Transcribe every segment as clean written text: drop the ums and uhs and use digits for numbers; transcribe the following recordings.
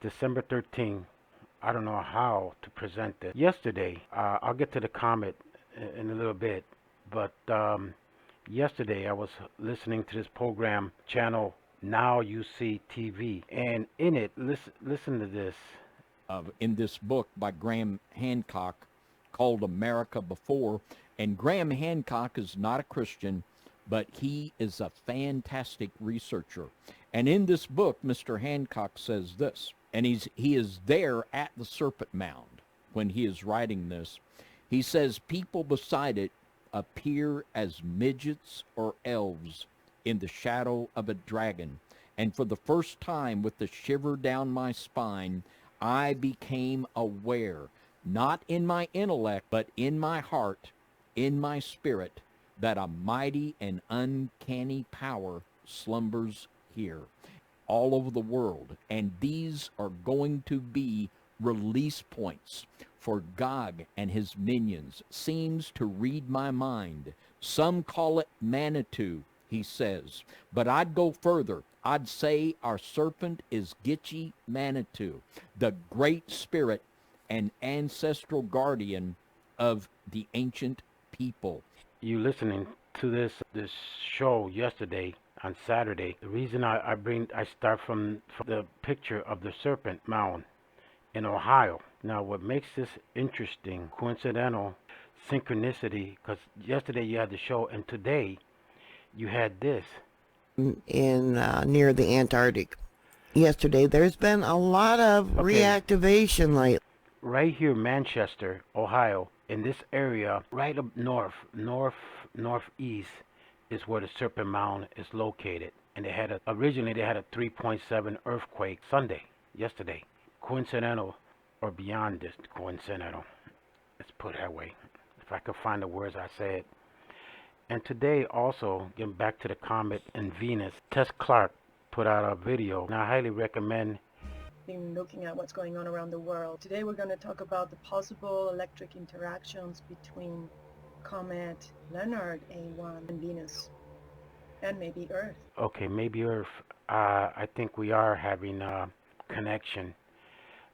December 13th. I don't know how to present it. Yesterday, I'll get to the comet in a little bit, but yesterday I was listening to this program, channel Now You See TV, and in it, listen to this. In this book by Graham Hancock called America Before. And Graham Hancock is not a Christian, but he is a fantastic researcher. And in this book, Mr. Hancock says this, and he is there at the Serpent Mound when he is writing this. He says, people beside it appear as midgets or elves in the shadow of a dragon. And for the first time, with the shiver down my spine, I became aware, not in my intellect, but in my heart, in my spirit, that a mighty and uncanny power slumbers here, all over the world. And these are going to be release points for Gog and his minions. Seems to read my mind. Some call it Manitou, he says. But I'd go further. I'd say our serpent is Gitche Manitou, the great spirit and ancestral guardian of the ancient people. You listening to this show yesterday on Saturday. The reason I start from the picture of the serpent mound in Ohio. Now, what makes this interesting, coincidental, synchronicity, because yesterday you had the show and today you had this. In near the Antarctic yesterday. There's been a lot of reactivation lately. Right here, Manchester, Ohio, in this area, right up northeast is where the Serpent Mound is located. And originally they had a 3.7 earthquake yesterday. Coincidental or beyond this coincidental. Let's put it that way. If I could find the words I said. And today also, getting back to the comet and Venus, Tess Clark put out a video. And I highly recommend been looking at what's going on around the world. Today we're going to talk about the possible electric interactions between Comet Leonard A1 and Venus, and maybe Earth. Okay, maybe Earth. I think we are having a connection.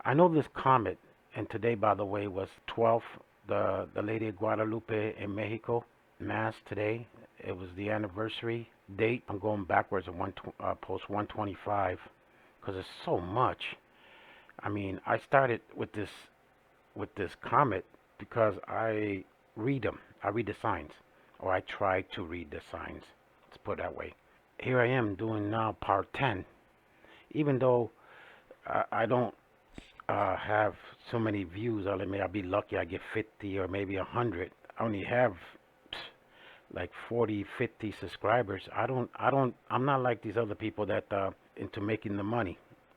I know this comet, and today, by the way, was 12th, the Lady of Guadalupe in Mexico, Mass today. It was the anniversary date. I'm going backwards at post 125 because it's so much. I mean, I started with this comet because I read them. I read the signs, or I try to read the signs. Let's put it that way. Here I am doing now part 10, even though I don't have so many views. I'll be lucky I get 50 or maybe 100. I only have like 40, 50 subscribers. I'm not like these other people that into making the money.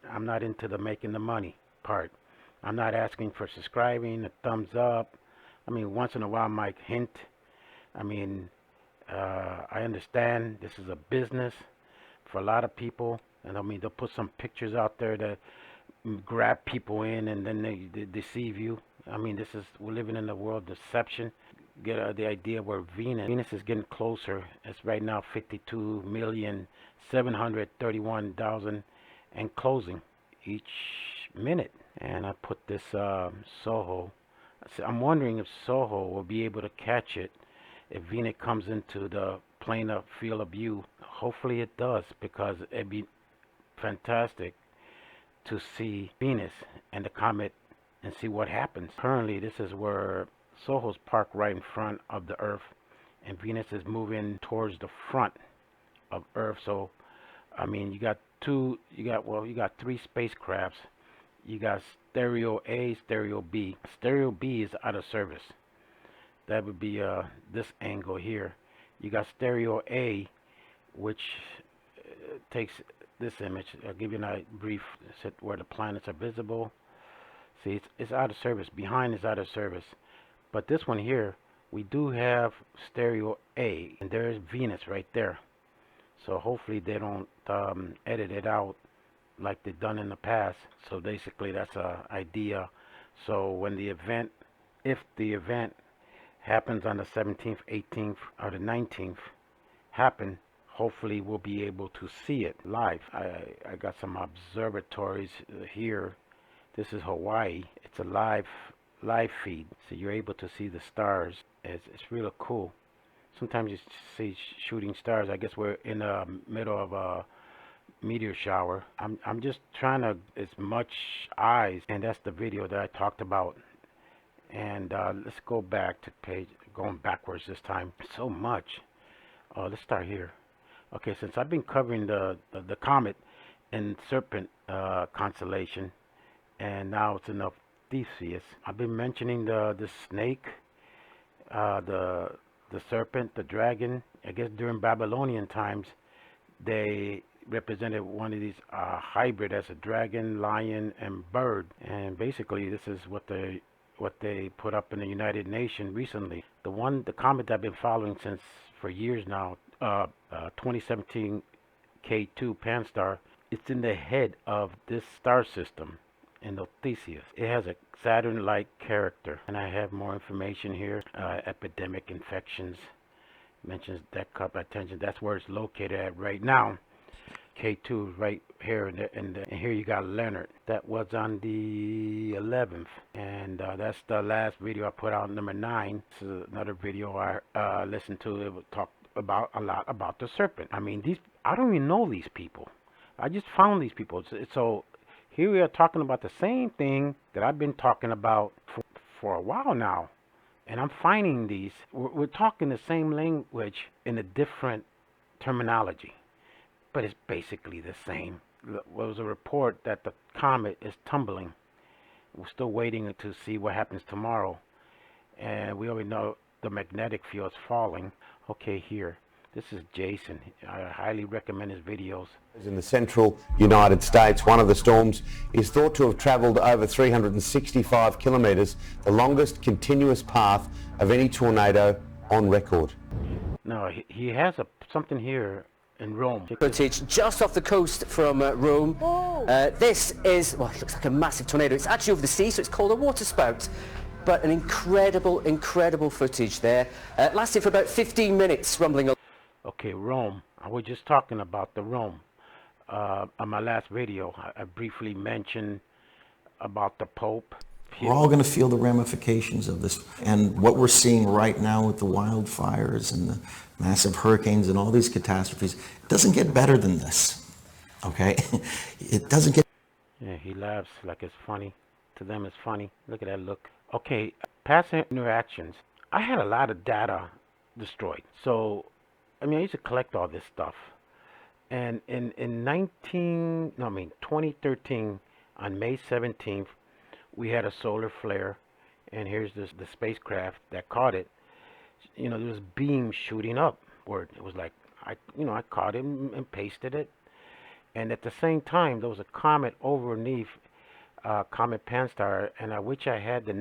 I'm not into the making the money part. I'm not asking for subscribing, a thumbs up. I mean, once in a while I might hint. I mean, I understand this is a business for a lot of people, and I mean they'll put some pictures out there that grab people in, and then they deceive you. I mean, we're living in a world of deception. Get the idea where Venus is getting closer. It's right now 52,731,000 and closing each minute. And I put this Soho. I'm wondering if Soho will be able to catch it if Venus comes into the plane of field of view. Hopefully it does, because it'd be fantastic to see Venus and the comet and see what happens. Currently, this is where Soho's parked right in front of the Earth, and Venus is moving towards the front of Earth. So, I mean, you got three spacecrafts. You got Stereo A, Stereo B. Stereo B is out of service. That would be this angle here. You got Stereo A, which takes this image. I'll give you a brief set where the planets are visible. See, it's out of service. Behind is out of service. But this one here, we do have Stereo A, and there's Venus right there. So hopefully they don't edit it out like they've done in the past. So basically that's an idea. So when if the event happens on the 17th, 18th, or the 19th, hopefully we'll be able to see it live. I got some observatories here. This is Hawaii. It's a live feed, so you're able to see the stars. It's really cool. Sometimes you see shooting stars. I guess we're in the middle of a meteor shower. I'm just trying to as much eyes, and that's the video that I talked about. And let's go back to going backwards this time. So much. Let's start here. Okay, since I've been covering the comet and serpent constellation, and now it's enough Theseus. I've been mentioning the snake, the serpent, the dragon. I guess during Babylonian times, they represented one of these hybrid as a dragon, lion, and bird. And basically, this is what they put up in the United Nations recently. The comet that I've been following since for years now, 2017 K2 Pan-STAR. It's in the head of this star system in the Theseus. It has a Saturn-like character, and I have more information here. Epidemic infections mentions that cup attention. That's where it's located at right now. K2 right here, and here you got Leonard. That was on the 11th, and that's the last video I put out, number 9. This is another video I listened to. It would talk about a lot about the serpent. I mean, I don't even know these people. I just found these people. So here we are talking about the same thing that I've been talking about for a while now, and I'm finding these. We're talking the same language in a different terminology, but it's basically the same. There was a report that the comet is tumbling. We're still waiting to see what happens tomorrow, and we already know the magnetic field is falling. Okay, here. This is Jason. I highly recommend his videos. In the central United States, one of the storms is thought to have travelled over 365 kilometres, the longest continuous path of any tornado on record. No, he has something here in Rome. Footage just off the coast from Rome. This is, well, it looks like a massive tornado. It's actually over the sea, so it's called a waterspout. But an incredible footage there. Lasted for about 15 minutes, rumbling. Okay, Rome. I was just talking about the Rome. On my last video, I briefly mentioned about the Pope. We're all going to feel the ramifications of this. And what we're seeing right now with the wildfires and the massive hurricanes and all these catastrophes, it doesn't get better than this. Okay? It doesn't get... Yeah, he laughs like it's funny. To them, it's funny. Look at that look. Okay, past interactions. I had a lot of data destroyed. So, I mean, I used to collect all this stuff. And in 2013, on May 17th, we had a solar flare. And here's the spacecraft that caught it. You know, there was beams shooting upward. It was like, I caught it and pasted it. And at the same time, there was a comet overneath Comet Pan-STAR, and I wish I had the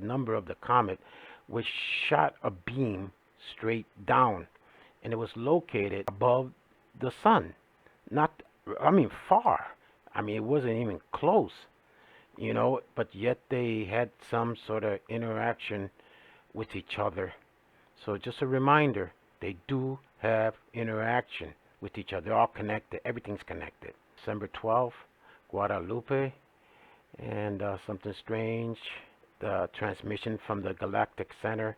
number of the comet, which shot a beam straight down, and it was located above the sun. Far. I mean, it wasn't even close, you know, but yet they had some sort of interaction with each other. So just a reminder, they do have interaction with each other. They're all connected. Everything's connected. December 12th, Guadalupe. And something strange, the transmission from the Galactic Center.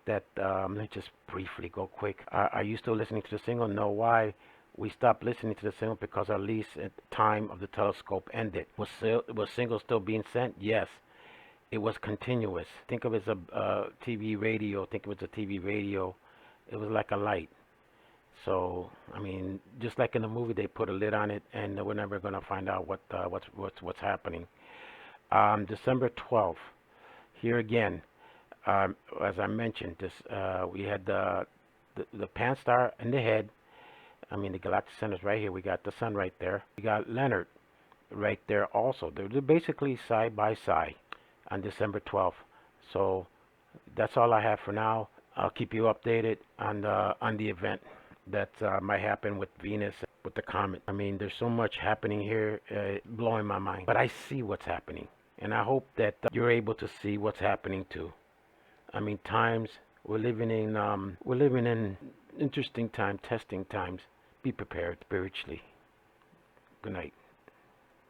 That let me just briefly go quick. Are you still listening to the signal? No. Why? We stopped listening to the signal because our lease at the time of the telescope ended. Was signal still being sent? Yes. It was continuous. Think of it as a TV radio. Think of it as a TV radio. It was like a light. So, I mean, just like in the movie, they put a lid on it, and we're never going to find out what's happening. December 12th, here again, as I mentioned, we had the Pan-STAR in the head. I mean, the Galactic Center's right here. We got the sun right there. We got Leonard right there also. They're basically side by side on December 12th. So that's all I have for now. I'll keep you updated on the event that might happen with Venus, with the comet. I mean, there's so much happening here, blowing my mind. But I see what's happening, and I hope that you're able to see what's happening too. I mean, times we're living in Interesting time, testing times. Be prepared spiritually. Good night.